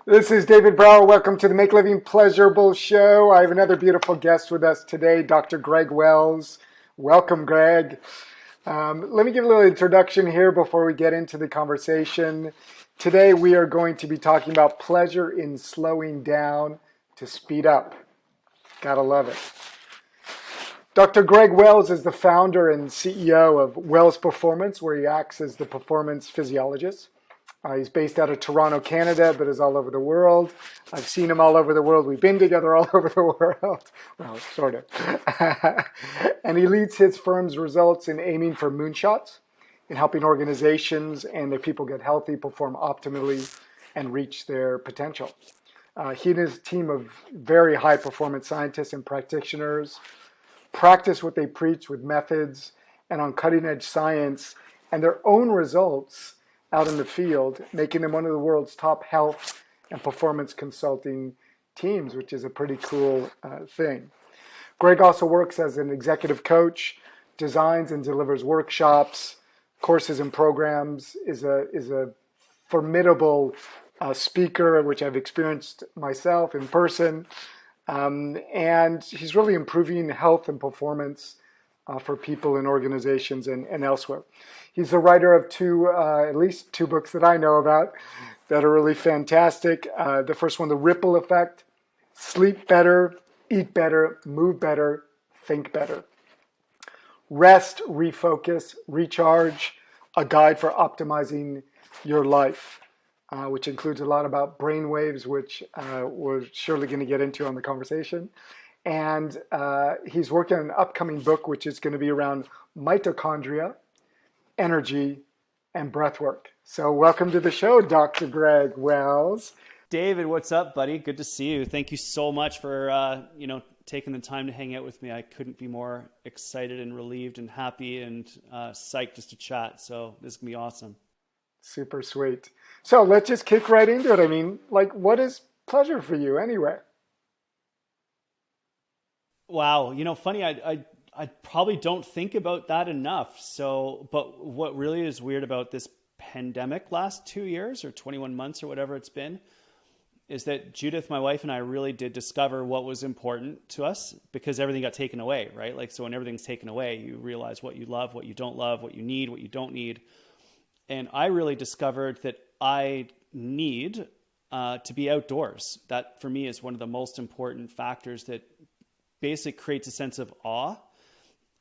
This is David Brower. Welcome to the Make Living Pleasurable Show. I have another beautiful guest with us today, Dr. Greg Wells. Welcome, Greg. Let me give a little introduction here before we get into the conversation. Today we are going to be talking about pleasure in slowing down to speed up. Gotta love it. Dr. Greg Wells is the founder and CEO of Wells Performance, where he acts as the performance physiologist. He's based out of Toronto, Canada, but is all over the world. I've seen him all over the world. We've been together all over the world. Well, sort of. And he leads his firm's results in aiming for moonshots, in helping organizations and their people get healthy, perform optimally, and reach their potential. He and his team of very high-performance scientists and practitioners practice what they preach with methods and on cutting-edge science and their own results out in the field, making them one of the world's top health and performance consulting teams, which is a pretty cool thing. Greg also works as an executive coach, designs and delivers workshops, courses and programs, is a formidable speaker, which I've experienced myself in person, and he's really improving health and performance for people in organizations and elsewhere. He's the writer of at least two books that I know about that are really fantastic. The first one, The Ripple Effect, Sleep Better, Eat Better, Move Better, Think Better. Rest, Refocus, Recharge, a guide for optimizing your life, which includes a lot about brain waves, which we're surely going to get into on the conversation. And he's working on an upcoming book, which is going to be around mitochondria, energy, and breath work. So welcome to the show, Dr. Greg Wells. David, what's up, buddy? Good to see you. Thank you so much for taking the time to hang out with me. I couldn't be more excited and relieved and happy and psyched just to chat. So this is going to be awesome. Super sweet. So let's just kick right into it. I mean, what is pleasure for you anyway? Wow. Funny, I probably don't think about that enough. But what really is weird about this pandemic last 2 years or 21 months or whatever it's been, is that Judith, my wife, and I really did discover what was important to us because everything got taken away, right? So when everything's taken away, you realize what you love, what you don't love, what you need, what you don't need. And I really discovered that I need to be outdoors. That for me is one of the most important factors that basically creates a sense of awe.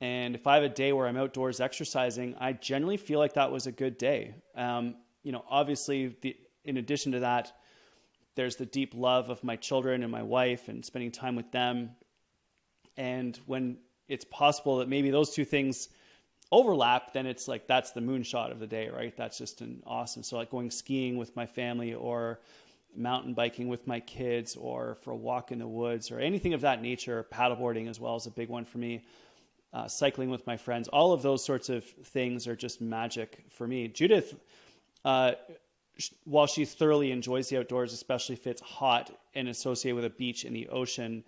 And if I have a day where I'm outdoors exercising, I generally feel like that was a good day. Obviously, in addition to that, there's the deep love of my children and my wife and spending time with them. And when it's possible that maybe those two things overlap, then it's like that's the moonshot of the day, right? That's just an awesome. So like going skiing with my family or mountain biking with my kids or for a walk in the woods or anything of that nature. Paddleboarding as well is a big one for me. Cycling with my friends. All of those sorts of things are just magic for me. Judith, while she thoroughly enjoys the outdoors, especially if it's hot and associated with a beach in the ocean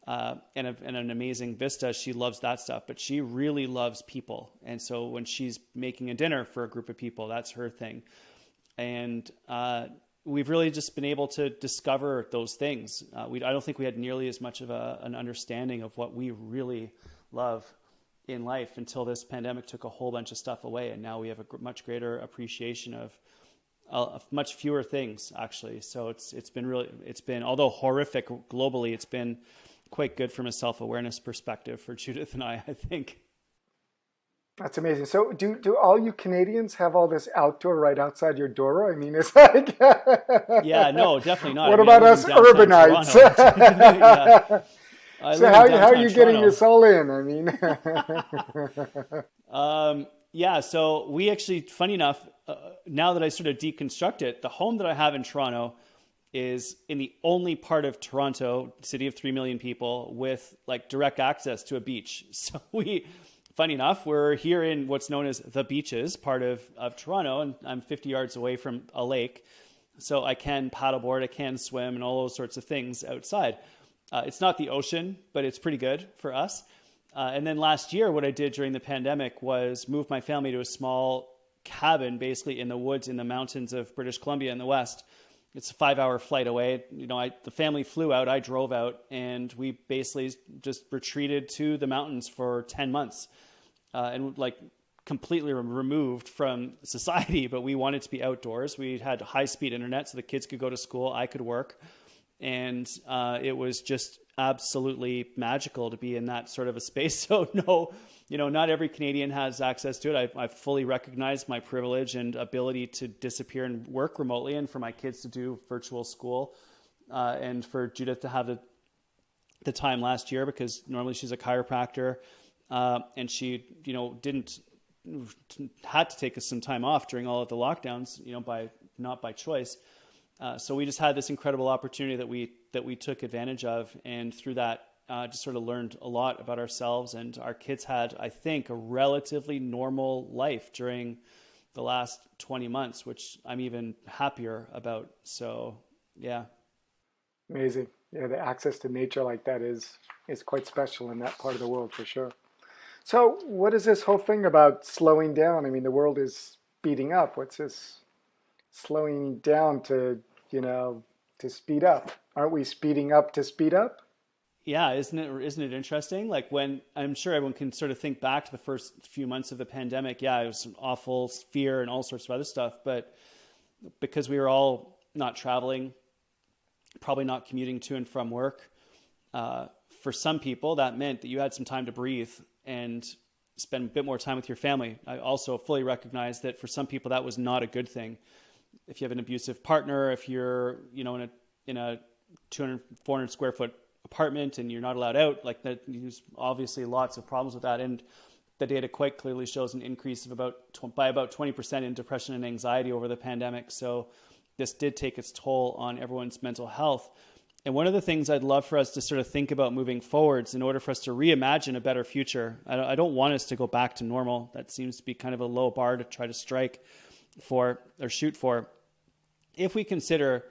and an amazing vista, she loves that stuff. But she really loves people. And so when she's making a dinner for a group of people, that's her thing. And we've really just been able to discover those things. I don't think we had nearly as much of an understanding of what we really love in life until this pandemic took a whole bunch of stuff away. And now we have a much greater appreciation of much fewer things, actually. So it's been, although horrific globally, it's been quite good from a self-awareness perspective for Judith and I think. That's amazing. So do all you Canadians have all this outdoor right outside your door? I mean, it's like... Yeah, no, definitely not. What about us urbanites? Yeah. So how are you getting this all in? I mean... Yeah, so we actually, funny enough, now that I sort of deconstruct it, the home that I have in Toronto is in the only part of Toronto, city of 3 million people, with like direct access to a beach. So funny enough, we're here in what's known as the beaches, part of Toronto, and I'm 50 yards away from a lake. So I can paddleboard, I can swim, and all those sorts of things outside. It's not the ocean, but it's pretty good for us. And then last year, what I did during the pandemic was move my family to a small cabin, basically in the woods in the mountains of British Columbia in the West, it's a 5-hour flight away. The family flew out, I drove out, and we basically just retreated to the mountains for 10 months, and like completely removed from society, but we wanted to be outdoors. We had high-speed internet so the kids could go to school, I could work. And it was just absolutely magical to be in that sort of a space. So no, not every Canadian has access to it. I fully recognize my privilege and ability to disappear and work remotely, and for my kids to do virtual school, and for Judith to have the time last year, because normally she's a chiropractor, and she, had to take us some time off during all of the lockdowns, not by choice. So we just had this incredible opportunity that we took advantage of, and through that, just sort of learned a lot about ourselves. And our kids had, I think, a relatively normal life during the last 20 months, which I'm even happier about. So, yeah. Amazing. Yeah, the access to nature like that is quite special in that part of the world for sure. So what is this whole thing about slowing down? I mean, the world is speeding up. What's this slowing down to speed up? Aren't we speeding up to speed up? Yeah, isn't it interesting? Like, when I'm sure everyone can sort of think back to the first few months of the pandemic. Yeah, it was some awful fear and all sorts of other stuff, but because we were all not traveling, probably not commuting to and from work, for some people that meant that you had some time to breathe and spend a bit more time with your family. I also fully recognize that for some people that was not a good thing. If you have an abusive partner, if you're, in a 200, 400 square foot apartment and you're not allowed out, like that, there's obviously lots of problems with that. And the data quite clearly shows an increase of by about 20% in depression and anxiety over the pandemic. So this did take its toll on everyone's mental health. And one of the things I'd love for us to sort of think about moving forwards in order for us to reimagine a better future. I don't want us to go back to normal. That seems to be kind of a low bar to try to strike for or shoot for. If we consider,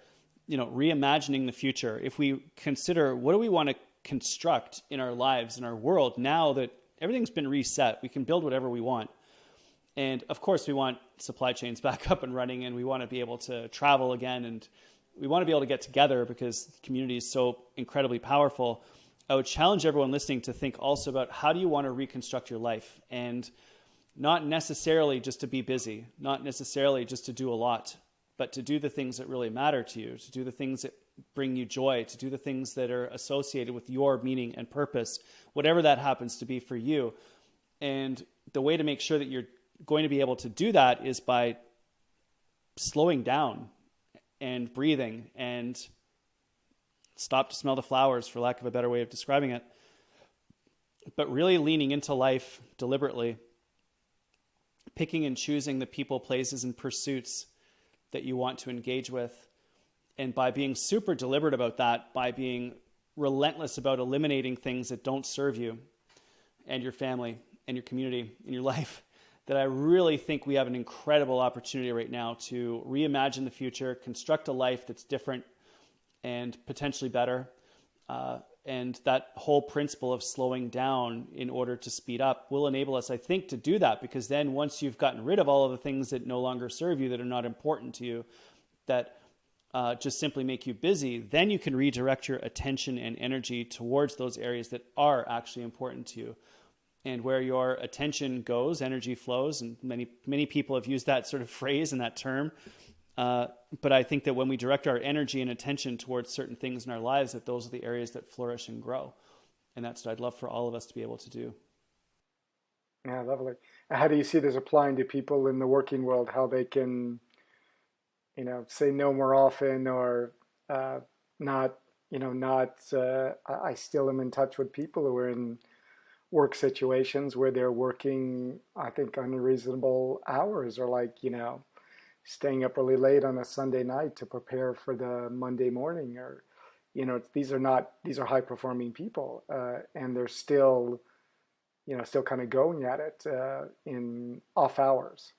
reimagining the future, if we consider what do we want to construct in our lives, in our world, now that everything's been reset, we can build whatever we want. And of course, we want supply chains back up and running, and we want to be able to travel again, and we want to be able to get together because community is so incredibly powerful. I would challenge everyone listening to think also about how do you want to reconstruct your life, and not necessarily just to be busy, not necessarily just to do a lot, but to do the things that really matter to you, to do the things that bring you joy, to do the things that are associated with your meaning and purpose, whatever that happens to be for you. And the way to make sure that you're going to be able to do that is by slowing down and breathing and stop to smell the flowers, for lack of a better way of describing it, but really leaning into life deliberately, picking and choosing the people, places, and pursuits that you want to engage with. And by being super deliberate about that, by being relentless about eliminating things that don't serve you and your family and your community and your life, that I really think we have an incredible opportunity right now to reimagine the future, construct a life that's different and potentially better. And that whole principle of slowing down in order to speed up will enable us, I think, to do that, because then once you've gotten rid of all of the things that no longer serve you, that are not important to you, that just simply make you busy, then you can redirect your attention and energy towards those areas that are actually important to you. And where your attention goes, energy flows, and many people have used that sort of phrase and that term. But I think that when we direct our energy and attention towards certain things in our lives, that those are the areas that flourish and grow. And that's what I'd love for all of us to be able to do. Yeah, lovely. How do you see this applying to people in the working world? How they can, say no more often, or not, I still am in touch with people who are in work situations where they're working, I think, unreasonable hours, or like, staying up really late on a Sunday night to prepare for the Monday morning, or, these are high performing people, and they're still kind of going at it in off hours.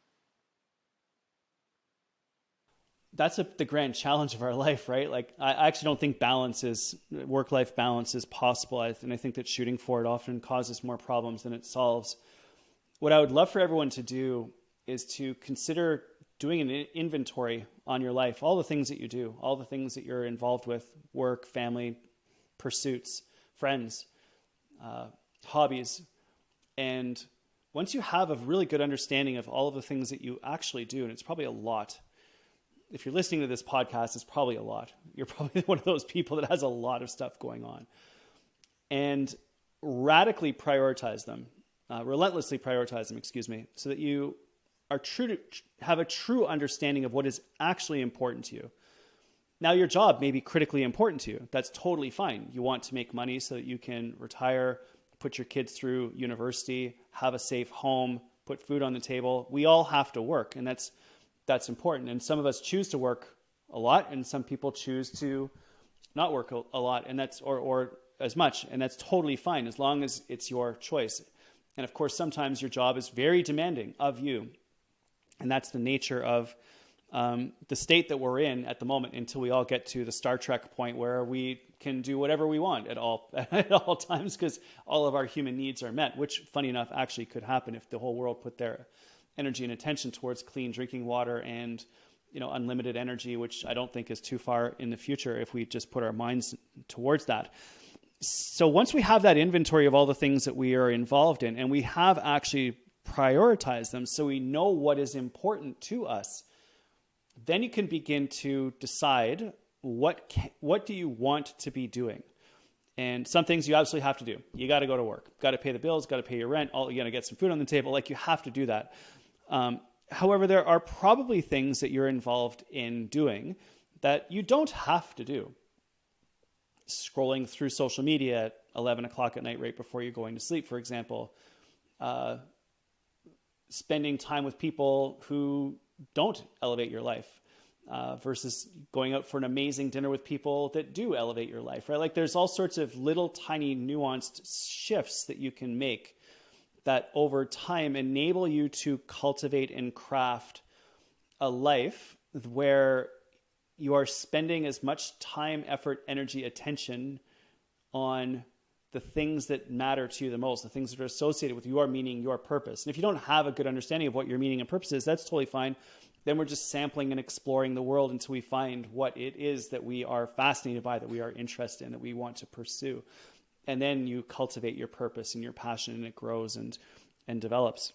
That's the grand challenge of our life, right? Like, I actually don't think work-life balance is possible. And I think that shooting for it often causes more problems than it solves. What I would love for everyone to do is to consider doing an inventory on your life, all the things that you do, all the things that you're involved with, work, family, pursuits, friends, hobbies. And once you have a really good understanding of all of the things that you actually do, and it's probably a lot. If you're listening to this podcast, it's probably a lot. You're probably one of those people that has a lot of stuff going on. And radically prioritize them, relentlessly prioritize them, so that you are have a true understanding of what is actually important to you. Now, your job may be critically important to you. That's totally fine. You want to make money so that you can retire, put your kids through university, have a safe home, put food on the table. We all have to work, and that's important. And some of us choose to work a lot, and some people choose to not work a lot, and that's or as much, and that's totally fine as long as it's your choice. And of course, sometimes your job is very demanding of you, and that's the nature of the state that we're in at the moment, until we all get to the Star Trek point where we can do whatever we want at all times, because all of our human needs are met, which, funny enough, actually could happen if the whole world put their energy and attention towards clean drinking water and unlimited energy, which I don't think is too far in the future if we just put our minds towards that. So once we have that inventory of all the things that we are involved in, and we have actually prioritized them so we know what is important to us, then you can begin to decide what do you want to be doing. And some things you absolutely have to do. You got to go to work, got to pay the bills, got to pay your rent, you got to get some food on the table. Like, you have to do that. However, there are probably things that you're involved in doing that you don't have to do. Scrolling through social media at 11 o'clock at night right before you're going to sleep, for example. Spending time with people who don't elevate your life versus going out for an amazing dinner with people that do elevate your life, right? Like, there's all sorts of little tiny nuanced shifts that you can make that over time enable you to cultivate and craft a life where you are spending as much time, effort, energy, attention on the things that matter to you the most, the things that are associated with your meaning, your purpose. And if you don't have a good understanding of what your meaning and purpose is, that's totally fine. Then we're just sampling and exploring the world until we find what it is that we are fascinated by, that we are interested in, that we want to pursue. And then you cultivate your purpose and your passion, and it grows and develops.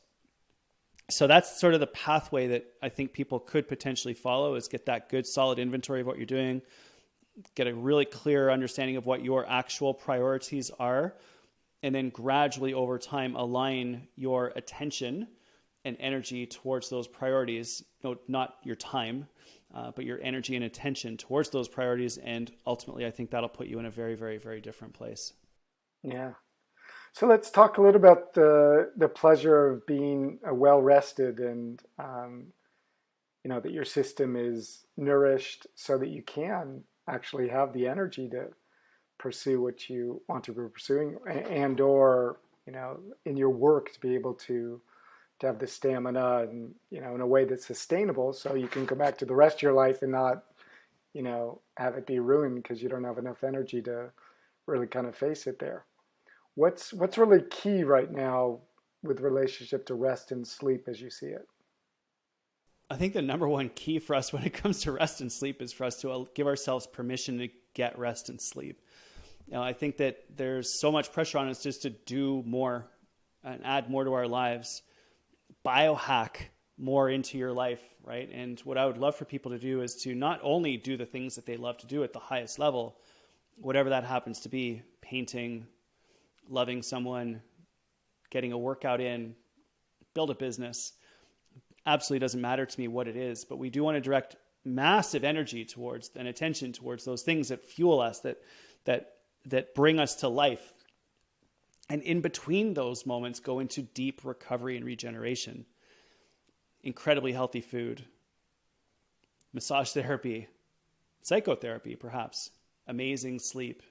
So that's sort of the pathway that I think people could potentially follow, is get that good solid inventory of what you're doing, get a really clear understanding of what your actual priorities are, and then gradually over time align your attention and energy towards those priorities. No, not your time, but your energy and attention towards those priorities. And ultimately, I think that'll put you in a very, very, very different place. Yeah. So let's talk a little about the pleasure of being well rested, and that your system is nourished so that you can actually have the energy to pursue what you want to be pursuing, and or in your work to be able to have the stamina and in a way that's sustainable, so you can come back to the rest of your life and not have it be ruined because you don't have enough energy to really kind of face it there. What's really key right now with relationship to rest and sleep as you see it? I think the number one key for us when it comes to rest and sleep is for us to give ourselves permission to get rest and sleep. I think that there's so much pressure on us just to do more and add more to our lives, biohack more into your life, right? And what I would love for people to do is to not only do the things that they love to do at the highest level, whatever that happens to be, painting, loving someone, getting a workout in, build a business, absolutely doesn't matter to me what it is, but we do want to direct massive energy towards and attention towards those things that fuel us, that bring us to life. And in between those moments, go into deep recovery and regeneration. Incredibly healthy food, massage therapy, psychotherapy, perhaps, amazing sleep,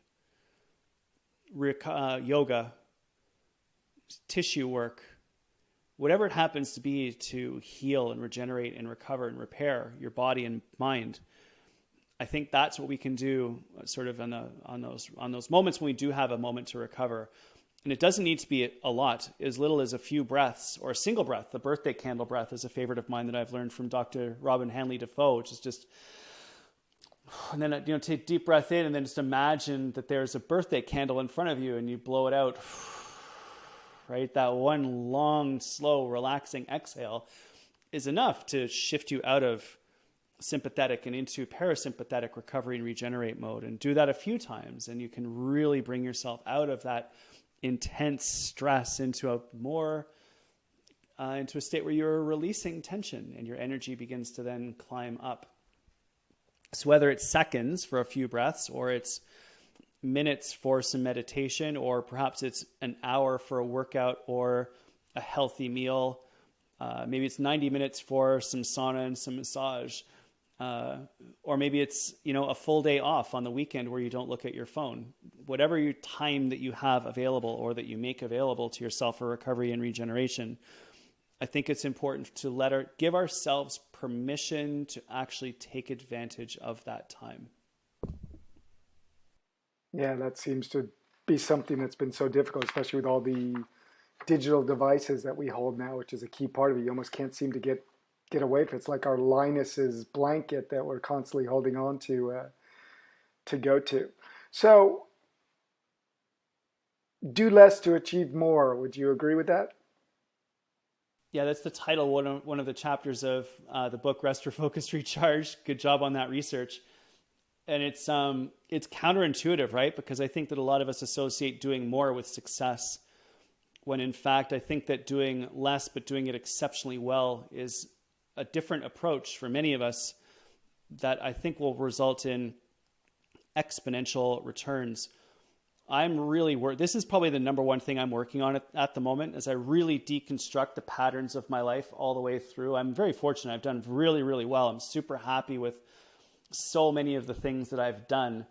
yoga, tissue work, whatever it happens to be to heal and regenerate and recover and repair your body and mind. I think that's what we can do sort of on those moments when we do have a moment to recover. And it doesn't need to be a lot, as little as a few breaths or a single breath. The birthday candle breath is a favorite of mine that I've learned from Dr. Robin Hanley Defoe, which is just, and then, take a deep breath in and then just imagine that there's a birthday candle in front of you and you blow it out, right? That one long, slow, relaxing exhale is enough to shift you out of sympathetic and into parasympathetic recovery and regenerate mode. And do that a few times and you can really bring yourself out of that intense stress into a more into a state where you're releasing tension and your energy begins to then climb up. So whether it's seconds for a few breaths, or it's minutes for some meditation, or perhaps it's an hour for a workout or a healthy meal, maybe it's 90 minutes for some sauna and some massage, or maybe it's, a full day off on the weekend where you don't look at your phone. Whatever your time that you have available or that you make available to yourself for recovery and regeneration, I think it's important to give ourselves permission to actually take advantage of that time. Yeah, that seems to be something that's been so difficult, especially with all the digital devices that we hold now, which is a key part of it. You almost can't seem to get away from it. It's like our Linus's blanket that we're constantly holding on to go to. So, do less to achieve more. Would you agree with that? Yeah, that's the title, one of the chapters of the book, Rest, Refocus, Recharge. Good job on that research. And it's counterintuitive, right? Because I think that a lot of us associate doing more with success, when in fact, I think that doing less but doing it exceptionally well is a different approach for many of us that I think will result in exponential returns. This is probably the number one thing I'm working on at the moment, as I really deconstruct the patterns of my life all the way through. I'm very fortunate. I've done really, really well. I'm super happy with so many of the things that I've done.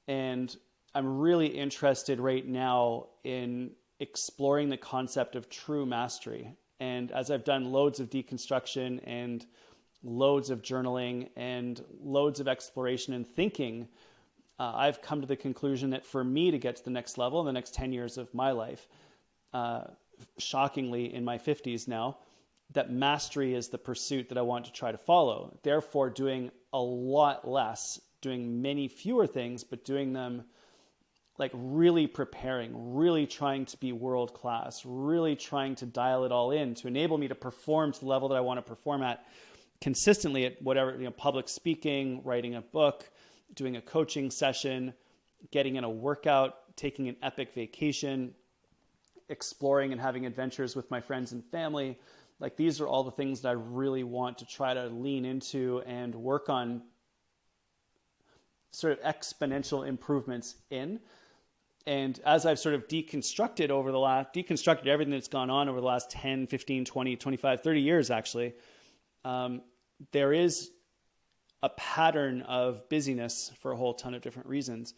And I'm really interested right now in exploring the concept of true mastery. And as I've done loads of deconstruction and loads of journaling and loads of exploration and thinking, I've come to the conclusion that for me to get to the next level in the next 10 years of my life, shockingly in my 50s now, that mastery is the pursuit that I want to try to follow. Therefore, doing a lot less, doing many fewer things, but doing them like really preparing, really trying to be world class, really trying to dial it all in to enable me to perform to the level that I want to perform at consistently at whatever, public speaking, writing a book, doing a coaching session, getting in a workout, taking an epic vacation, exploring and having adventures with my friends and family. Like, these are all the things that I really want to try to lean into and work on sort of exponential improvements in. And as I've sort of deconstructed everything that's gone on over the last 10, 15, 20, 25, 30 years, actually, there is a pattern of busyness for a whole ton of different reasons.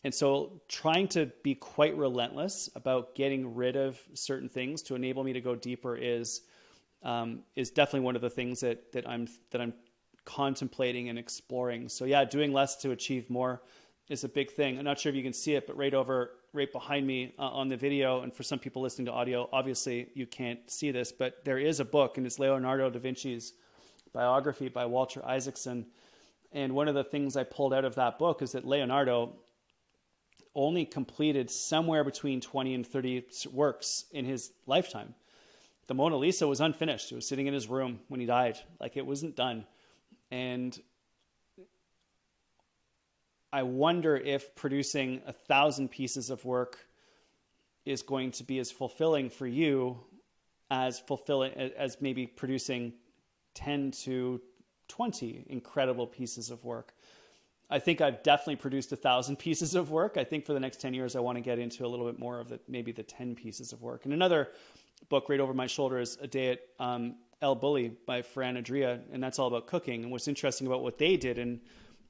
And so trying to be quite relentless about getting rid of certain things to enable me to go deeper is definitely one of the things that I'm contemplating and exploring. So yeah, doing less to achieve more is a big thing. I'm not sure if you can see it, but right behind me on the video, and for some people listening to audio, obviously you can't see this, but there is a book, and it's Leonardo da Vinci's biography by Walter Isaacson. And one of the things I pulled out of that book is that Leonardo only completed somewhere between 20 and 30 works in his lifetime. The Mona Lisa was unfinished. It was sitting in his room when he died. Like, it wasn't done. And I wonder if producing 1,000 pieces of work is going to be as fulfilling for you as maybe producing 10 to 20 incredible pieces of work. I think I've definitely produced 1,000 pieces of work. I think for the next 10 years, I want to get into a little bit more of maybe the 10 pieces of work. And another book right over my shoulder is A Day at El Bulli by Fran Adria, and that's all about cooking. And what's interesting about what they did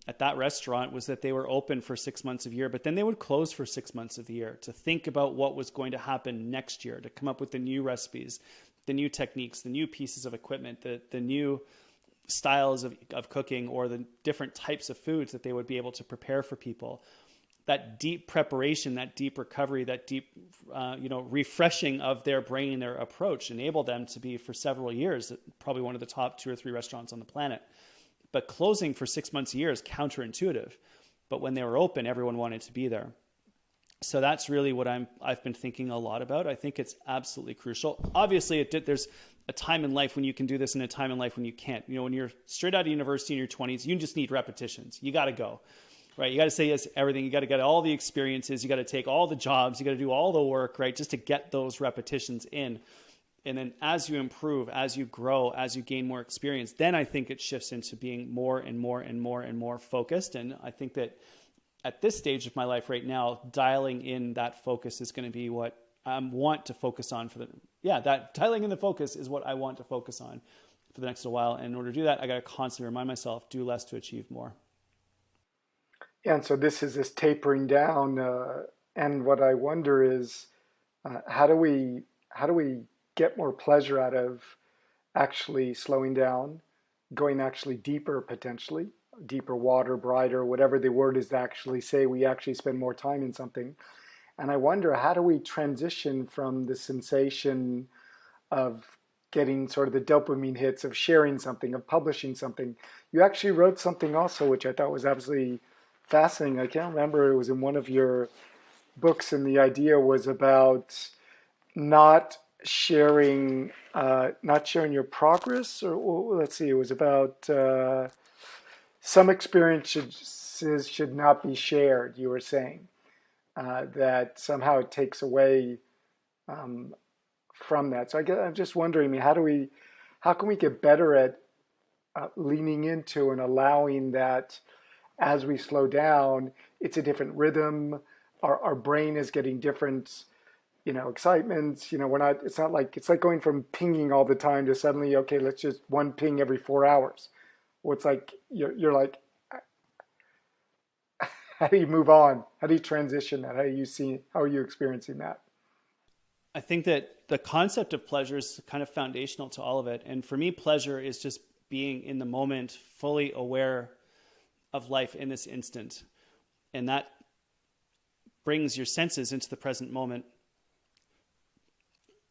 at that restaurant was that they were open for 6 months of the year, but then they would close for 6 months of the year to think about what was going to happen next year, to come up with the new recipes, the new techniques, the new pieces of equipment, the new styles of cooking, or the different types of foods that they would be able to prepare for people. that deep preparation, that deep recovery, that deep, refreshing of their brain and their approach enabled them to be for several years, probably one of the top 2 or 3 restaurants on the planet. But closing for 6 months a year is counterintuitive. But when they were open, everyone wanted to be there. So that's really what I've been thinking a lot about. I think it's absolutely crucial. Obviously, there's a time in life when you can do this and a time in life when you can't. When you're straight out of university in your 20s, you just need repetitions. You got to go, right? You got to say yes to everything. You got to get all the experiences. You got to take all the jobs. You got to do all the work, right? Just to get those repetitions in. And then as you improve, as you grow, as you gain more experience, then I think it shifts into being more and more and more and more focused. And I think that at this stage of my life right now, dialing in that focus is going to be what I want to focus on that dialing in the focus is what I want to focus on for the next little while. And in order to do that, I got to constantly remind myself, do less to achieve more. Yeah, and so this is this tapering down. And what I wonder is, how do we get more pleasure out of actually slowing down, going actually deeper, potentially deeper water, brighter, whatever the word is to actually say, we actually spend more time in something. And I wonder, how do we transition from the sensation of getting sort of the dopamine hits of sharing something, of publishing something? You actually wrote something also, which I thought was absolutely fascinating. I can't remember, it was in one of your books, and the idea was about not sharing your progress, or let's see, it was about some experiences should not be shared. You were saying that somehow it takes away from that. So I'm just wondering, how can we get better at leaning into and allowing that as we slow down? It's a different rhythm. Our brain is getting different, excitements. It's not like, it's like going from pinging all the time to suddenly, okay, let's just one ping every 4 hours. Well, it's like, you're like, how do you move on? How do you transition that? How are you experiencing that? I think that the concept of pleasure is kind of foundational to all of it. And for me, pleasure is just being in the moment, fully aware of life in this instant. And that brings your senses into the present moment.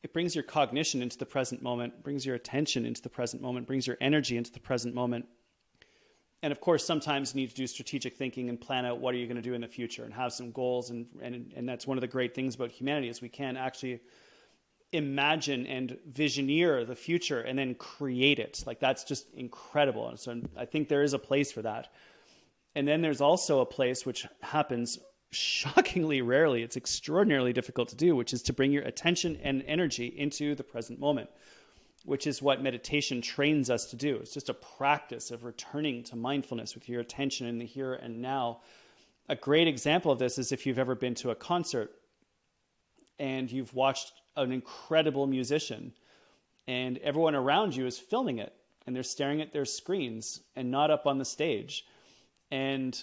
It brings your cognition into the present moment, brings your attention into the present moment, brings your energy into the present moment. And of course, sometimes you need to do strategic thinking and plan out what are you going to do in the future and have some goals. And that's one of the great things about humanity is we can actually imagine and visioneer the future and then create it. Like, that's just incredible. And so I think there is a place for that. And then there's also a place which happens shockingly rarely. It's extraordinarily difficult to do, which is to bring your attention and energy into the present moment, which is what meditation trains us to do. It's just a practice of returning to mindfulness with your attention in the here and now. A great example of this is if you've ever been to a concert and you've watched an incredible musician and everyone around you is filming it and they're staring at their screens and not up on the stage. And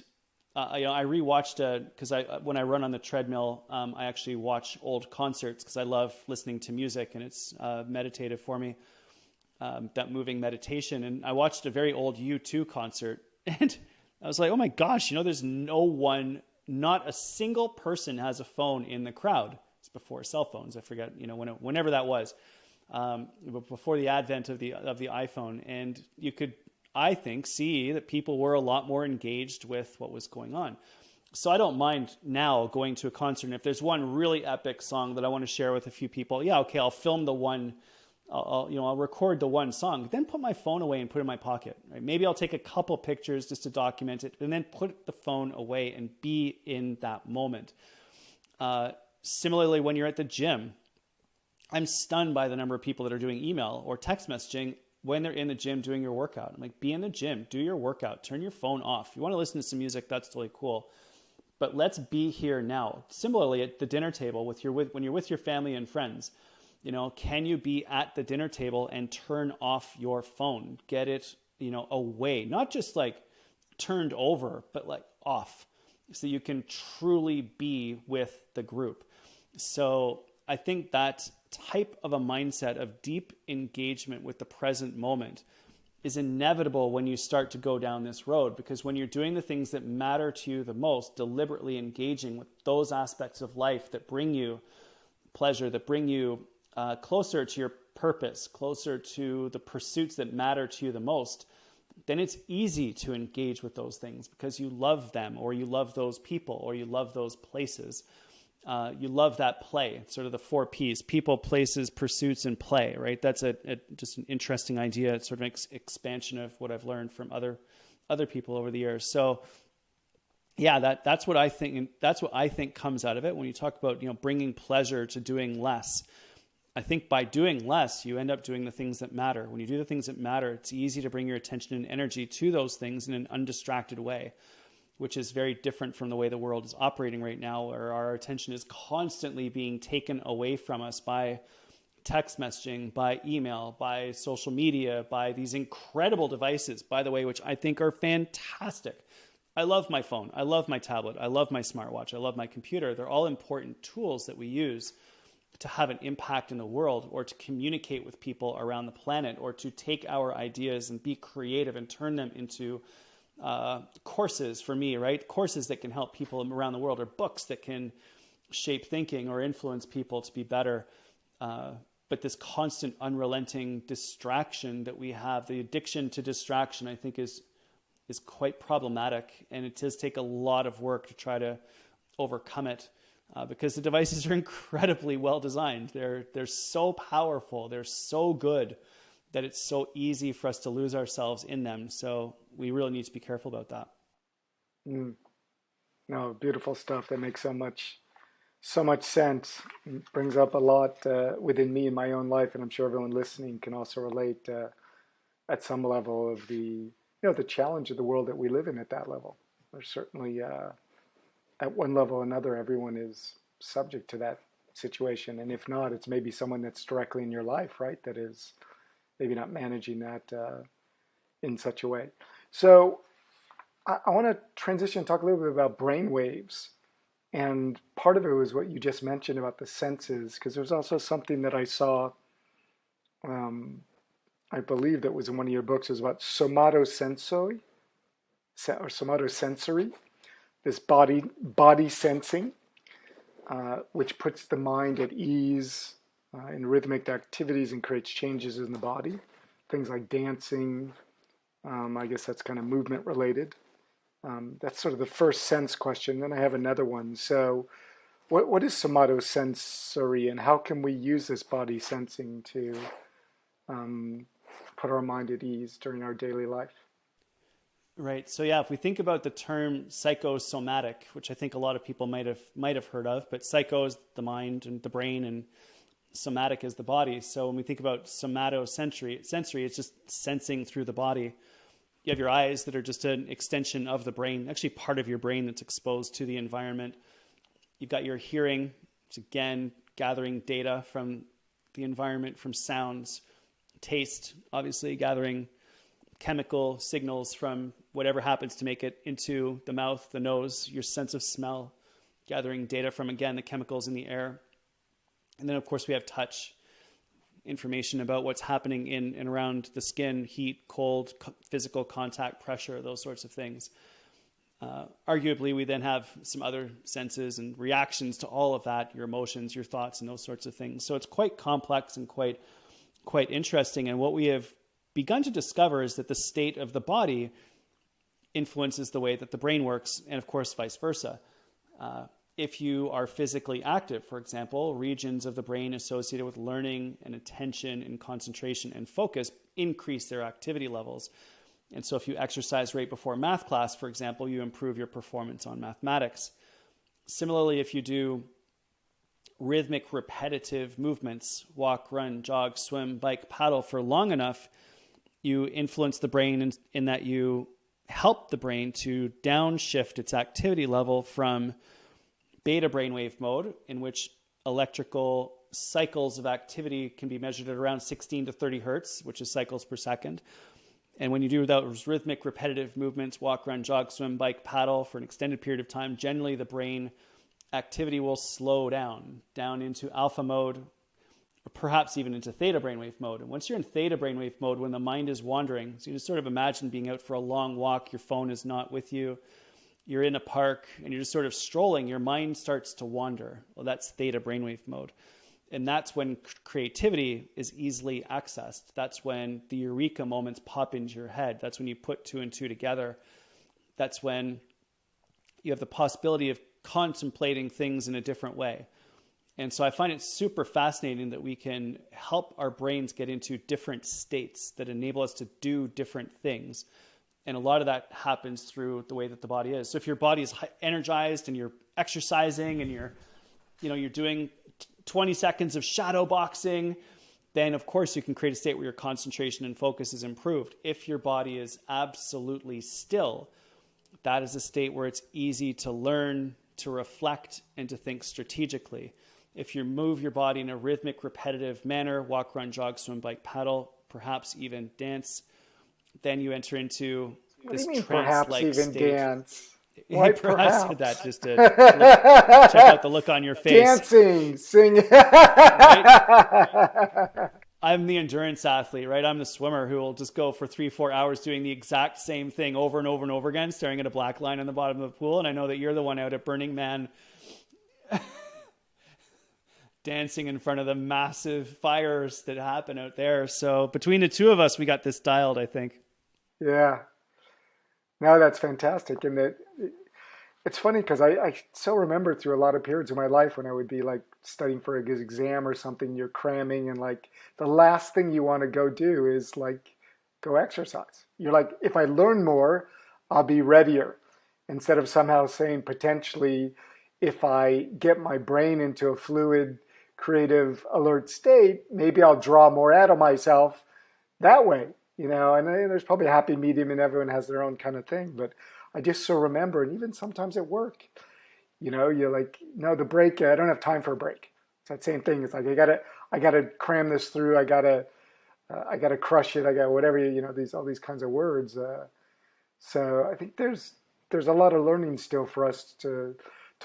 I rewatched because when I run on the treadmill, I actually watch old concerts because I love listening to music and it's meditative for me, that moving meditation. And I watched a very old U2 concert and I was like, oh my gosh, there's no one, not a single person has a phone in the crowd. It's before cell phones. I forget, whenever that was, before the advent of the iPhone. And you could, I think, see that people were a lot more engaged with what was going on. So I don't mind now going to a concert. And if there's one really epic song that I want to share with a few people, yeah, okay, I'll film the one, I'll record the one song, then put my phone away and put it in my pocket. Right? Maybe I'll take a couple pictures just to document it and then put the phone away and be in that moment. Similarly, when you're at the gym, I'm stunned by the number of people that are doing email or text messaging when they're in the gym doing your workout. I'm like, be in the gym, do your workout, turn your phone off. If you want to listen to some music, that's totally cool. But let's be here now. Similarly, at the dinner table, when you're with your family and friends, can you be at the dinner table and turn off your phone? Get it, away. Not just like turned over, but like off. So you can truly be with the group. So I think that type of a mindset of deep engagement with the present moment is inevitable when you start to go down this road, because when you're doing the things that matter to you the most, deliberately engaging with those aspects of life that bring you pleasure, that bring you closer to your purpose, closer to the pursuits that matter to you the most, then it's easy to engage with those things because you love them, or you love those people, or you love those places. You love that play, sort of the 4 Ps: people, places, pursuits, and play, right? That's just an interesting idea. It's sort of an expansion of what I've learned from other people over the years. So yeah, that's what I think. And that's what I think comes out of it. When you talk about, bringing pleasure to doing less, I think by doing less, you end up doing the things that matter. When you do the things that matter, it's easy to bring your attention and energy to those things in an undistracted way, which is very different from the way the world is operating right now, where our attention is constantly being taken away from us by text messaging, by email, by social media, by these incredible devices, by the way, which I think are fantastic. I love my phone. I love my tablet. I love my smartwatch. I love my computer. They're all important tools that we use to have an impact in the world, or to communicate with people around the planet, or to take our ideas and be creative and turn them into courses for me, right? Courses that can help people around the world, or books that can shape thinking or influence people to be better. But this constant, unrelenting distraction that we have, the addiction to distraction, I think is quite problematic. And it does take a lot of work to try to overcome it, because the devices are incredibly well designed. They're so powerful. They're so good that it's so easy for us to lose ourselves in them. So we really need to be careful about that. No, beautiful stuff. That makes so much sense. It brings up a lot within me in my own life, and I'm sure everyone listening can also relate at some level of the the challenge of the world that we live in at that level. There's certainly at one level or another, everyone is subject to that situation, and if not, it's maybe someone that's directly in your life, right? That is maybe not managing that in such a way. So I want to transition and talk a little bit about brain waves. And part of it was what you just mentioned about the senses, because there's also something that I saw, I believe that was in one of your books, is about somatosensory, or somatosensory, this body sensing, which puts the mind at ease in rhythmic activities and creates changes in the body. Things like dancing, I guess that's kind of movement related. That's sort of the first sense question. Then I have another one. So what is somatosensory, and how can we use this body sensing to put our mind at ease during our daily life? Right. So yeah, if we think about the term psychosomatic, which I think a lot of people might have heard of, but psycho is the mind and the brain, and somatic is the body. So when we think about somatosensory, it's just sensing through the body. You have your eyes that are just an extension of the brain, actually part of your brain that's exposed to the environment. You've got your hearing, which again, gathering data from the environment, from sounds. Taste, obviously, gathering chemical signals from whatever happens to make it into the mouth, the nose. Your sense of smell, gathering data from, again, the chemicals in the air. And then, of course, we have touch, information about what's happening in and around the skin, heat, cold, physical contact, pressure, those sorts of things. Arguably, we then have some other senses and reactions to all of that, your emotions, your thoughts, and those sorts of things. So it's quite complex and quite interesting. And what we have begun to discover is that the state of the body influences the way that the brain works, and of course, vice versa. If you are physically active, for example, regions of the brain associated with learning and attention and concentration and focus increase their activity levels. And so if you exercise right before math class, for example, you improve your performance on mathematics. Similarly, if you do rhythmic, repetitive movements, walk, run, jog, swim, bike, paddle for long enough, you influence the brain in that you help the brain to downshift its activity level from beta brainwave mode, in which electrical cycles of activity can be measured at around 16 to 30 hertz, which is cycles per second. And when you do those rhythmic, repetitive movements, walk, run, jog, swim, bike, paddle for an extended period of time, generally the brain activity will slow down into alpha mode, or perhaps even into theta brainwave mode. And once you're in theta brainwave mode, when the mind is wandering, so you just sort of imagine being out for a long walk, your phone is not with you, you're in a park and you're just sort of strolling, your mind starts to wander. Well, that's theta brainwave mode. And that's when creativity is easily accessed. That's when the eureka moments pop into your head. That's when you put two and two together. That's when you have the possibility of contemplating things in a different way. And so I find it super fascinating that we can help our brains get into different states that enable us to do different things. And a lot of that happens through the way that the body is. So if your body is energized and you're exercising and you're doing 20 seconds of shadow boxing, then of course you can create a state where your concentration and focus is improved. If your body is absolutely still, that is a state where it's easy to learn, to reflect, and to think strategically. If you move your body in a rhythmic, repetitive manner, walk, run, jog, swim, bike, paddle, perhaps even dance, then you enter into this trance-like state. Dance? Why perhaps said that just to check out the look on your face. Dancing, singing. Right? I'm the endurance athlete, right? I'm the swimmer who will just go for 3-4 hours doing the exact same thing over and over and over again, staring at a black line on the bottom of the pool. And I know that you're the one out at Burning Man dancing in front of the massive fires that happen out there. So between the two of us, we got this dialed, I think. Yeah. No, that's fantastic. And it's funny because I so remember through a lot of periods of my life when I would be like studying for an exam or something, you're cramming, and like the last thing you want to go do is like go exercise. You're like, if I learn more, I'll be readier. Instead of somehow saying potentially, if I get my brain into a fluid, creative, alert state, maybe I'll draw more out of myself that way. And there's probably a happy medium and everyone has their own kind of thing. But I just so remember, and even sometimes at work, you're like, no, the break, I don't have time for a break. It's that same thing. It's like, I gotta cram this through. I gotta crush it. I got whatever, all these kinds of words. So I think there's a lot of learning still for us to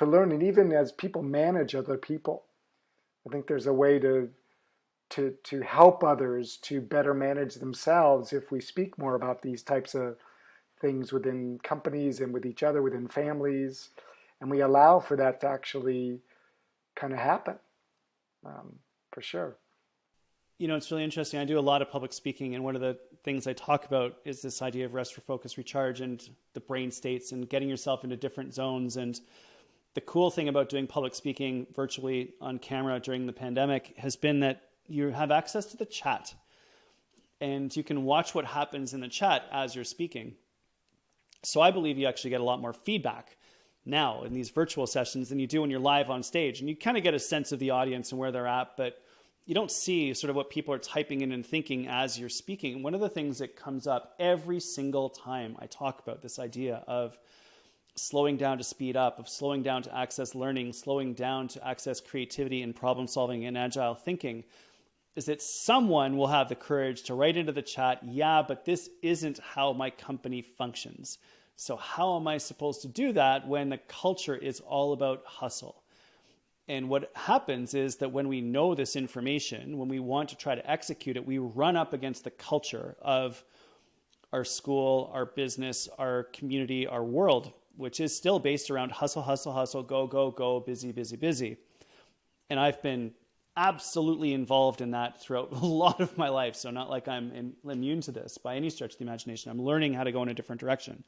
learn. And even as people manage other people, I think there's a way to help others to better manage themselves if we speak more about these types of things within companies and with each other, within families, and we allow for that to actually kind of happen, for sure. It's really interesting. I do a lot of public speaking, and one of the things I talk about is this idea of rest, refocus, recharge, and the brain states and getting yourself into different zones. And the cool thing about doing public speaking virtually on camera during the pandemic has been that you have access to the chat and you can watch what happens in the chat as you're speaking. So I believe you actually get a lot more feedback now in these virtual sessions than you do when you're live on stage. And you kind of get a sense of the audience and where they're at, but you don't see sort of what people are typing in and thinking as you're speaking. One of the things that comes up every single time I talk about this idea of slowing down to speed up, of slowing down to access learning, slowing down to access creativity and problem solving and agile thinking, is that someone will have the courage to write into the chat, yeah, but this isn't how my company functions. So how am I supposed to do that when the culture is all about hustle? And what happens is that when we know this information, when we want to try to execute it, we run up against the culture of our school, our business, our community, our world, which is still based around hustle, hustle, hustle, go, go, go, busy, busy, busy. And I've been absolutely involved in that throughout a lot of my life. So not like I'm immune to this by any stretch of the imagination. I'm learning how to go in a different direction.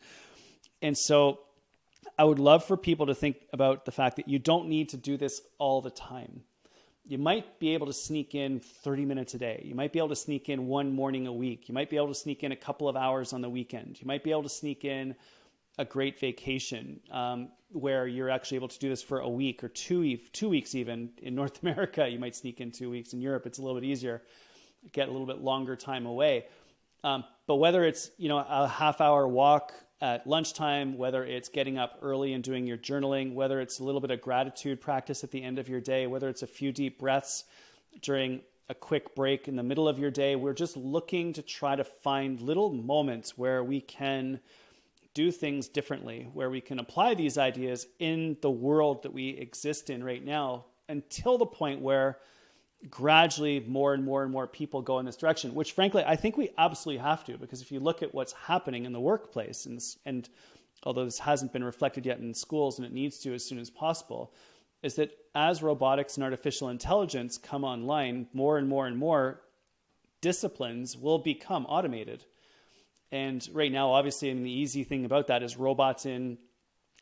And so I would love for people to think about the fact that you don't need to do this all the time. You might be able to sneak in 30 minutes a day. You might be able to sneak in one morning a week. You might be able to sneak in a couple of hours on the weekend. You might be able to sneak in a great vacation where you're actually able to do this for a week or 2 weeks even. In North America, you might sneak in 2 weeks. In Europe, it's a little bit easier, get a little bit longer time away. But whether it's a half-hour walk at lunchtime, whether it's getting up early and doing your journaling, whether it's a little bit of gratitude practice at the end of your day, whether it's a few deep breaths during a quick break in the middle of your day, we're just looking to try to find little moments where we can do things differently, where we can apply these ideas in the world that we exist in right now until the point where gradually more and more and more people go in this direction, which frankly, I think we absolutely have to, because if you look at what's happening in the workplace, and although this hasn't been reflected yet in schools, and it needs to as soon as possible, is that as robotics and artificial intelligence come online, more and more and more disciplines will become automated. And right now, obviously, the easy thing about that is robots in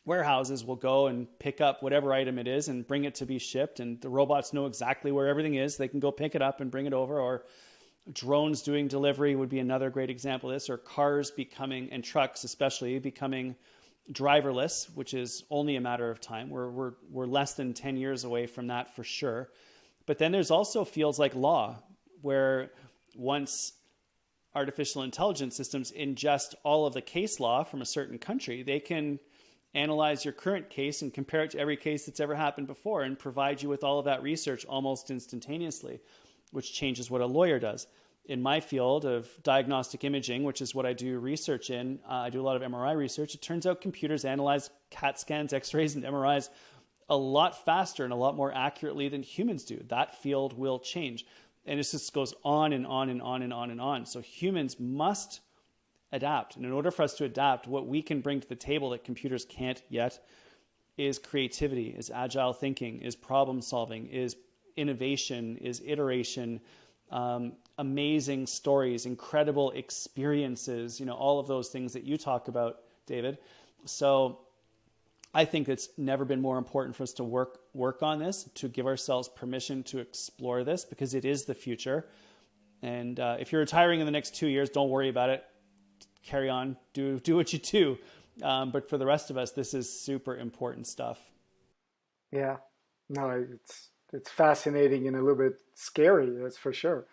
warehouses will go and pick up whatever item it is and bring it to be shipped. And the robots know exactly where everything is. They can go pick it up and bring it over. Or drones doing delivery would be another great example of this. Or cars becoming, and trucks especially, becoming driverless, which is only a matter of time. We're less than 10 years away from that for sure. But then there's also fields like law, where once artificial intelligence systems ingest all of the case law from a certain country, they can analyze your current case and compare it to every case that's ever happened before and provide you with all of that research almost instantaneously, which changes what a lawyer does. In my field of diagnostic imaging, which is what I do research in, I do a lot of MRI research. It turns out computers analyze CAT scans, X-rays, and MRIs a lot faster and a lot more accurately than humans do. That field will change. And it just goes on and on and on and on and on. So humans must adapt. And in order for us to adapt, what we can bring to the table that computers can't yet is creativity, is agile thinking, is problem solving, is innovation, is iteration, amazing stories, incredible experiences, all of those things that you talk about, David. So I think it's never been more important for us to work on this, to give ourselves permission to explore this, because it is the future. And if you're retiring in the next 2 years, don't worry about it. Carry on, do what you do. But for the rest of us, this is super important stuff. Yeah, no, it's fascinating and a little bit scary, that's for sure.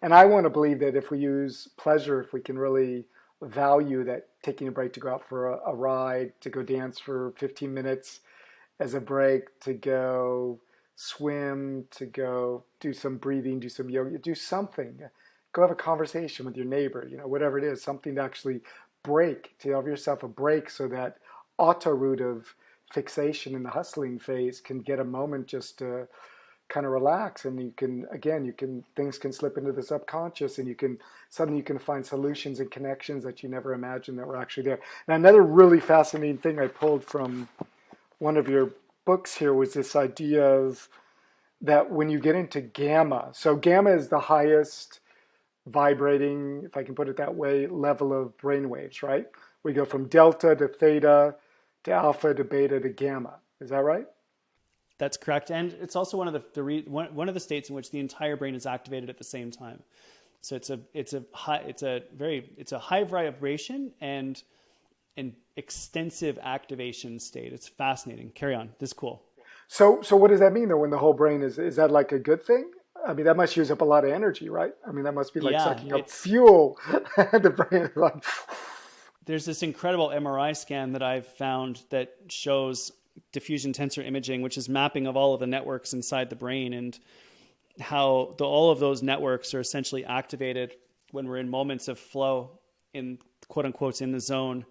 And I want to believe that if we use pleasure, if we can really value that, taking a break to go out for a ride, to go dance for 15 minutes as a break, to go swim, to go do some breathing, do some yoga, do something. Go have a conversation with your neighbor, whatever it is, something to actually break, to have yourself a break, so that auto route of fixation in the hustling phase can get a moment just to kind of relax. And things can slip into the subconscious, and suddenly you can find solutions and connections that you never imagined that were actually there. Now, another really fascinating thing I pulled from one of your books here was this idea of that when you get into gamma, so gamma is the highest vibrating, if I can put it that way, level of brain waves, right? We go from delta to theta to alpha to beta to gamma. Is that right? That's correct. And it's also one of the states in which the entire brain is activated at the same time. So it's a high vibration and an extensive activation state. It's fascinating. Carry on. This is cool. So what does that mean though, when the whole brain is that like a good thing? I mean, that must use up a lot of energy, right? I mean, that must be like sucking up fuel. The brain is like... There's this incredible MRI scan that I've found that shows diffusion tensor imaging, which is mapping of all of the networks inside the brain, and how all of those networks are essentially activated when we're in moments of flow, in quote unquote in the zone.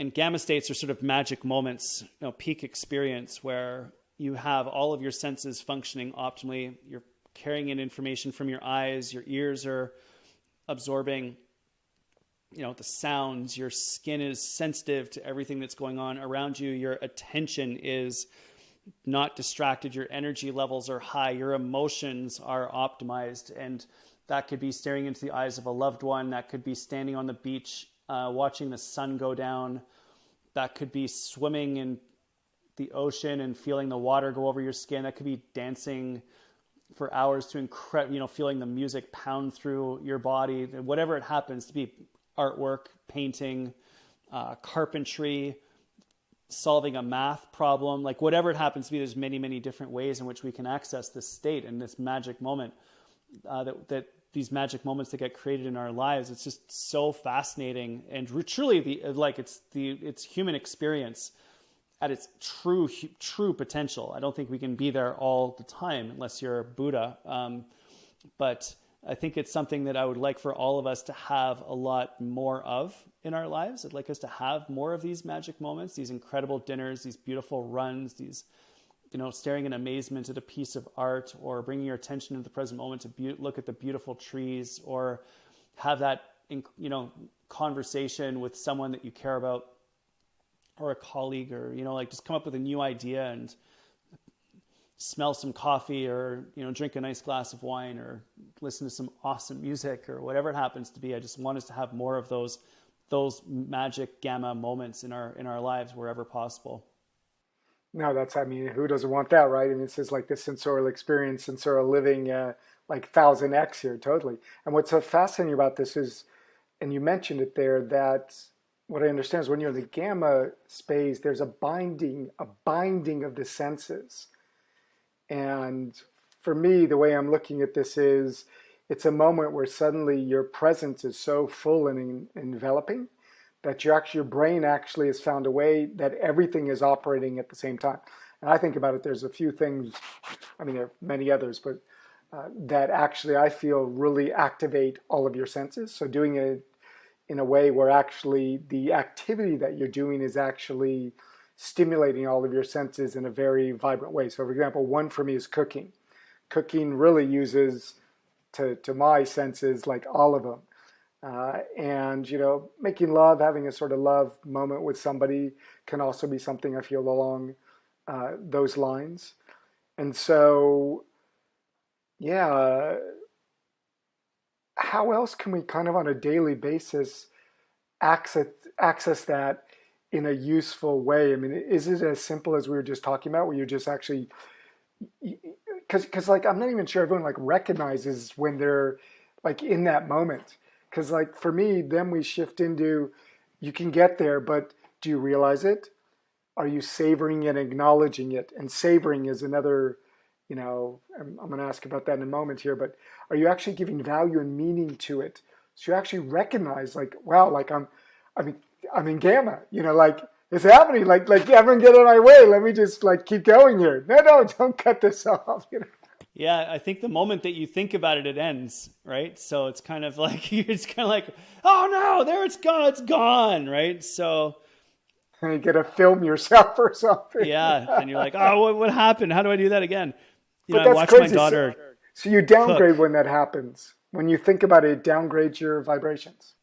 And gamma states are sort of magic moments, peak experience, where you have all of your senses functioning optimally. You're carrying in information from your eyes. Your ears are absorbing, the sounds. Your skin is sensitive to everything that's going on around you. Your attention is not distracted. Your energy levels are high. Your emotions are optimized. And that could be staring into the eyes of a loved one. That could be standing on the beach, watching the sun go down. That could be swimming in the ocean and feeling the water go over your skin. That could be dancing for hours to feeling the music pound through your body. Whatever it happens to be, artwork, painting, carpentry, solving a math problem, like whatever it happens to be, there's many, many different ways in which we can access this state and this magic moment, that these magic moments that get created in our lives. It's just so fascinating, and truly it's human experience at its true potential. I don't think we can be there all the time unless you're Buddha. But I think it's something that I would like for all of us to have a lot more of in our lives. I'd like us to have more of these magic moments, these incredible dinners, these beautiful runs, these staring in amazement at a piece of art, or bringing your attention to the present moment to look at the beautiful trees, or have that, conversation with someone that you care about, or a colleague, or, like just come up with a new idea and smell some coffee, or, drink a nice glass of wine, or listen to some awesome music, or whatever it happens to be. I just want us to have more of those magic gamma moments in our lives wherever possible. No, who doesn't want that, right? And this is like the sensorial experience, sensorial living, like 1000x here, totally. And what's so fascinating about this is, and you mentioned it there, that what I understand is when you're in the gamma space, there's a binding of the senses. And for me, the way I'm looking at this is, it's a moment where suddenly your presence is so full and enveloping that your brain actually has found a way that everything is operating at the same time. And I think about it, there's a few things, there are many others, but that actually I feel really activate all of your senses. So doing it in a way where actually the activity that you're doing is actually stimulating all of your senses in a very vibrant way. So for example, one for me is cooking. Cooking really uses, to my senses, like all of them. And, making love, having a sort of love moment with somebody can also be something I feel along those lines. And so, yeah, how else can we kind of on a daily basis access that in a useful way? Is it as simple as we were just talking about, where you're just actually, because like I'm not even sure everyone like recognizes when they're like in that moment. Because like for me, then we shift into, you can get there, but do you realize it? Are you savoring and acknowledging it? And savoring is another, I'm going to ask about that in a moment here, but are you actually giving value and meaning to it? So you actually recognize like, wow, like I'm in gamma, like it's happening, like everyone get out of my way. Let me just like keep going here. No, don't cut this off, Yeah, I think the moment that you think about it, it ends, right? So it's kind of like, oh no, there it's gone, right? So and you gotta film yourself or something. yeah, and you're like, oh, what happened? How do I do that again? But I that's watched crazy. my daughter So you downgrade cook. when that happens. When you think about it, it downgrades your vibrations.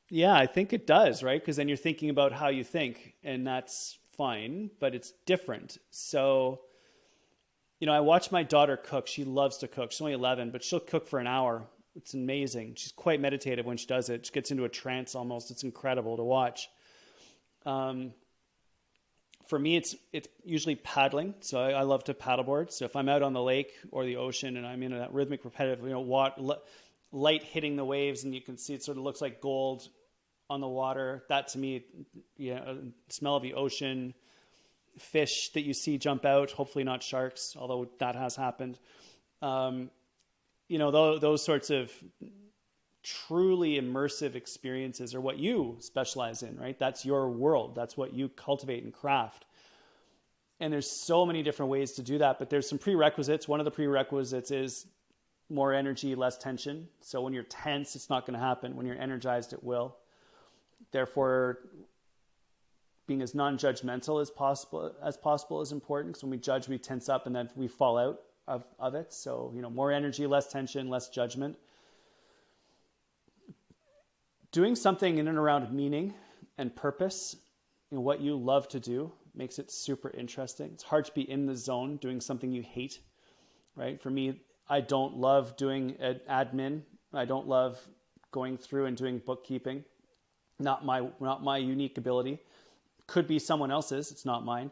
Yeah, I think it does, right? Because then you're thinking about how you think, and that's fine, but it's different. So, I watch my daughter cook. She loves to cook. She's only 11, but she'll cook for an hour. It's amazing. She's quite meditative when she does it. She gets into a trance almost. It's incredible to watch. For me, it's usually paddling. So I love to paddleboard. So if I'm out on the lake or the ocean and I'm in a rhythmic, repetitive, light hitting the waves, and you can see it sort of looks like gold on the water. That to me, smell of the ocean, fish that you see jump out, hopefully not sharks, although that has happened. Those sorts of truly immersive experiences are what you specialize in, right? That's your world. That's what you cultivate and craft. And there's so many different ways to do that, but there's some prerequisites. One of the prerequisites is more energy, less tension. So when you're tense, it's not going to happen. When you're energized, it will. Therefore, being as non-judgmental as possible is important, because when we judge, we tense up and then we fall out of it. So, more energy, less tension, less judgment. Doing something in and around meaning and purpose, what you love to do, makes it super interesting. It's hard to be in the zone doing something you hate, right? For me, I don't love doing admin. I don't love going through and doing bookkeeping. Not my unique ability. Could be someone else's. It's not mine.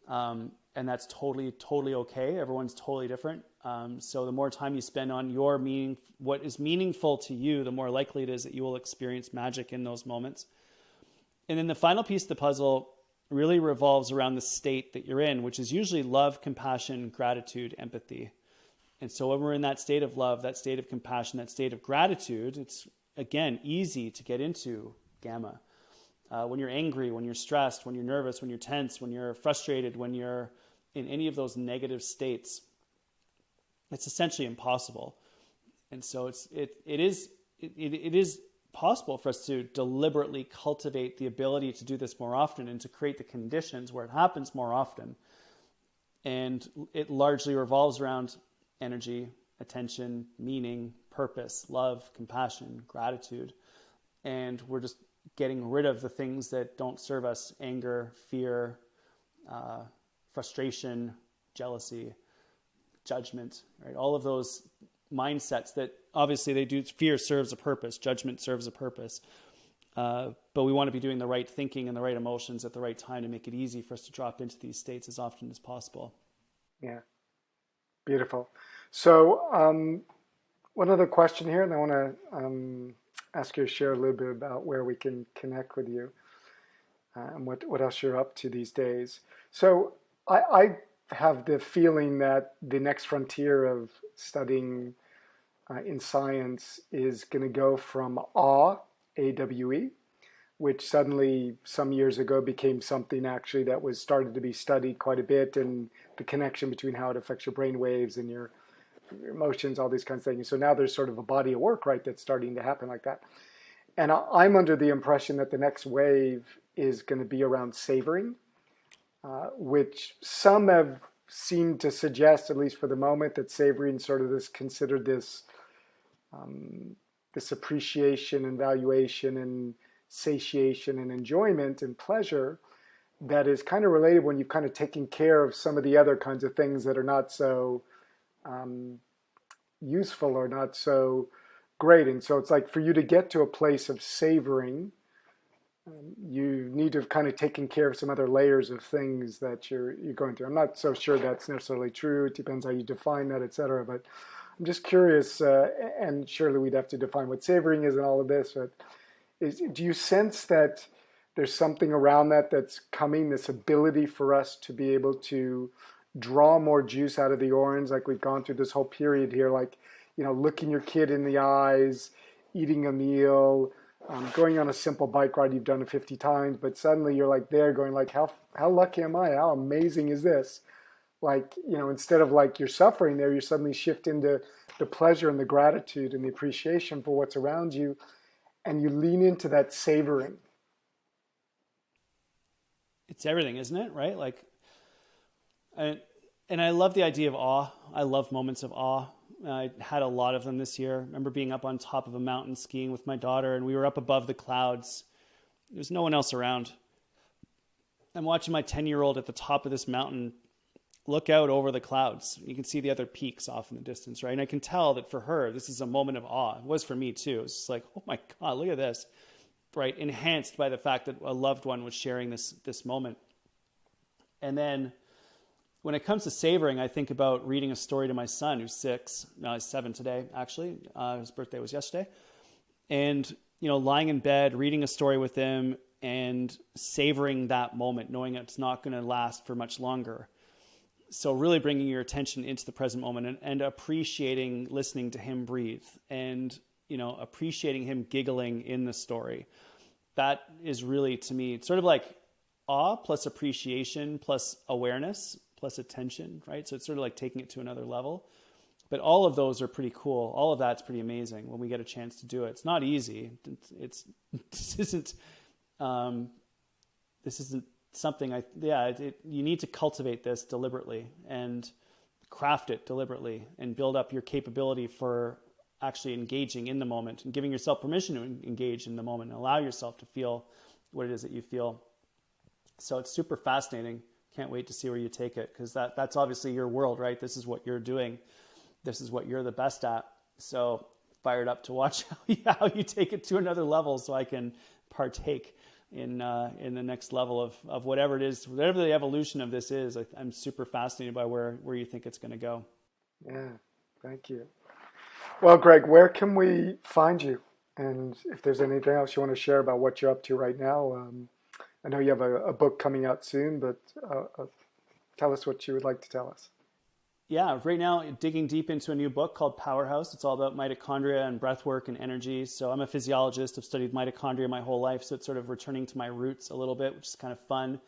And that's totally okay. Everyone's totally different. So the more time you spend on your meaning, what is meaningful to you, the more likely it is that you will experience magic in those moments. And then the final piece of the puzzle really revolves around the state that you're in, which is usually love, compassion, gratitude, empathy. And so when we're in that state of love, that state of compassion, that state of gratitude, it's, again, easy to get into gamma. When you're angry, when you're stressed, when you're nervous, when you're tense, when you're frustrated, when you're in any of those negative states, it's essentially impossible. And so it is possible for us to deliberately cultivate the ability to do this more often and to create the conditions where it happens more often. And it largely revolves around energy, attention, meaning, purpose, love, compassion, gratitude. And we're just getting rid of the things that don't serve us: anger, fear, frustration, jealousy, judgment, right? All of those mindsets that obviously they do. Fear serves a purpose, judgment serves a purpose. But we want to be doing the right thinking and the right emotions at the right time to make it easy for us to drop into these states as often as possible. Yeah, beautiful. So one other question here, and I want to ask you to share a little bit about where we can connect with you and what else you're up to these days. So I have the feeling that the next frontier of studying in science is going to go from awe, AWE, which suddenly some years ago became something actually that was started to be studied quite a bit, and the connection between how it affects your brain waves and your emotions, all these kinds of things. So now there's sort of a body of work, right, that's starting to happen like that. And I'm under the impression that the next wave is going to be around savoring, which some have seemed to suggest, at least for the moment, that savoring sort of is considered this appreciation and valuation and satiation and enjoyment and pleasure that is kind of related when you've kind of taken care of some of the other kinds of things that are not so useful or not so great. And so it's like for you to get to a place of savoring, you need to have kind of taken care of some other layers of things that you're going through. I'm not so sure that's necessarily true. It depends how you define that, et cetera. But I'm just curious, and surely we'd have to define what savoring is and all of this, but do you sense that there's something around that that's coming, this ability for us to be able to draw more juice out of the orange, like we've gone through this whole period here, like, looking your kid in the eyes, eating a meal, going on a simple bike ride you've done it 50 times, but suddenly you're like there going like, how lucky am I? How amazing is this? Like, instead of like you're suffering there, you suddenly shift into the pleasure and the gratitude and the appreciation for what's around you, and you lean into that savoring. It's everything, isn't it? Right? Like, and I love the idea of awe. I love moments of awe. I had a lot of them this year. I remember being up on top of a mountain skiing with my daughter, and we were up above the clouds. There's no one else around. I'm watching my 10-year-old at the top of this mountain look out over the clouds. You can see the other peaks off in the distance, right? And I can tell that for her, this is a moment of awe. It was for me too. It's just like, oh my God, look at this, right? Enhanced by the fact that a loved one was sharing this moment. And then when it comes to savoring, I think about reading a story to my son who's 6. No, he's 7 today, actually. His birthday was yesterday. And, lying in bed, reading a story with him and savoring that moment, knowing it's not going to last for much longer. So really bringing your attention into the present moment and appreciating listening to him breathe and, appreciating him giggling in the story. That is really, to me, sort of like awe plus appreciation plus awareness plus attention, right? So it's sort of like taking it to another level. But all of those are pretty cool. All of that's pretty amazing when we get a chance to do it. It's not easy. This isn't something you need to cultivate this deliberately and craft it deliberately and build up your capability for actually engaging in the moment and giving yourself permission to engage in the moment and allow yourself to feel what it is that you feel. So it's super fascinating. Can't wait to see where you take it, because that's obviously your world, right? This is what you're doing. This is what you're the best at. So fired up to watch how you take it to another level so I can partake in the next level of whatever it is, whatever the evolution of this is. I'm super fascinated by where you think it's going to go. Yeah, thank you. Well, Greg, where can we find you? And if there's anything else you want to share about what you're up to right now, I know you have a book coming out soon, but tell us what you would like to tell us. Yeah, right now digging deep into a new book called Powerhouse. It's all about mitochondria and breath work and energy. So I'm a physiologist. I've studied mitochondria my whole life, so it's sort of returning to my roots a little bit, which is kind of fun.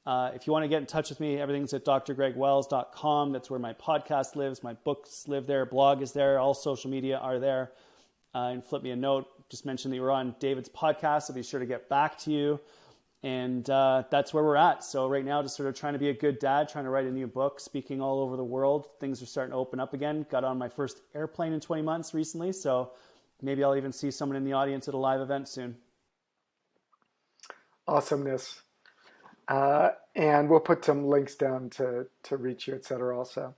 If you want to get in touch with me, everything's at drgregwells.com. That's where my podcast lives. My books live there. Blog is there. All social media are there. And flip me a note. Just mention that you were on David's podcast. I'll be sure to get back to you. And that's where we're at. So right now, just sort of trying to be a good dad, trying to write a new book, speaking all over the world. Things are starting to open up again. Got on my first airplane in 20 months recently. So maybe I'll even see someone in the audience at a live event soon. Awesomeness. And we'll put some links down to reach you, etc. also.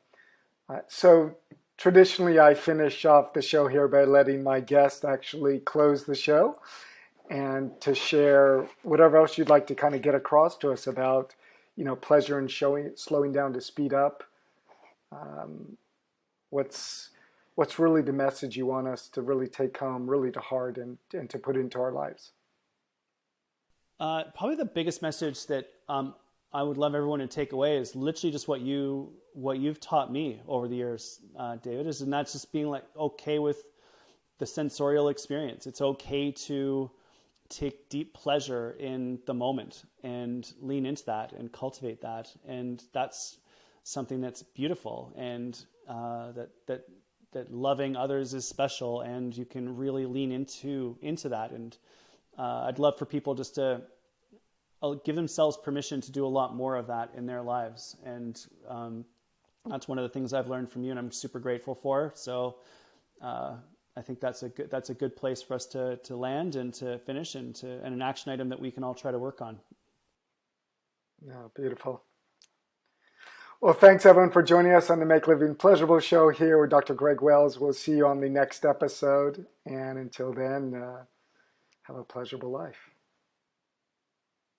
So traditionally, I finish off the show here by letting my guest actually close the show and to share whatever else you'd like to kind of get across to us about, pleasure and slowing down to speed up. What's really the message you want us to really take home, really to heart, and to put into our lives? Probably the biggest message that I would love everyone to take away is literally just what you've taught me over the years, David, and that's just being like okay with the sensorial experience. It's okay to take deep pleasure in the moment and lean into that and cultivate that, and that's something that's beautiful, and that loving others is special, and you can really lean into that. And I'd love for people just to give themselves permission to do a lot more of that in their lives, and that's one of the things I've learned from you, and I'm super grateful for. So I think that's a good place for us to land and to finish, and an action item that we can all try to work on. Yeah, beautiful. Well, thanks everyone for joining us on the Make Living Pleasurable Show here with Dr. Greg Wells. We'll see you on the next episode, and until then, have a pleasurable life.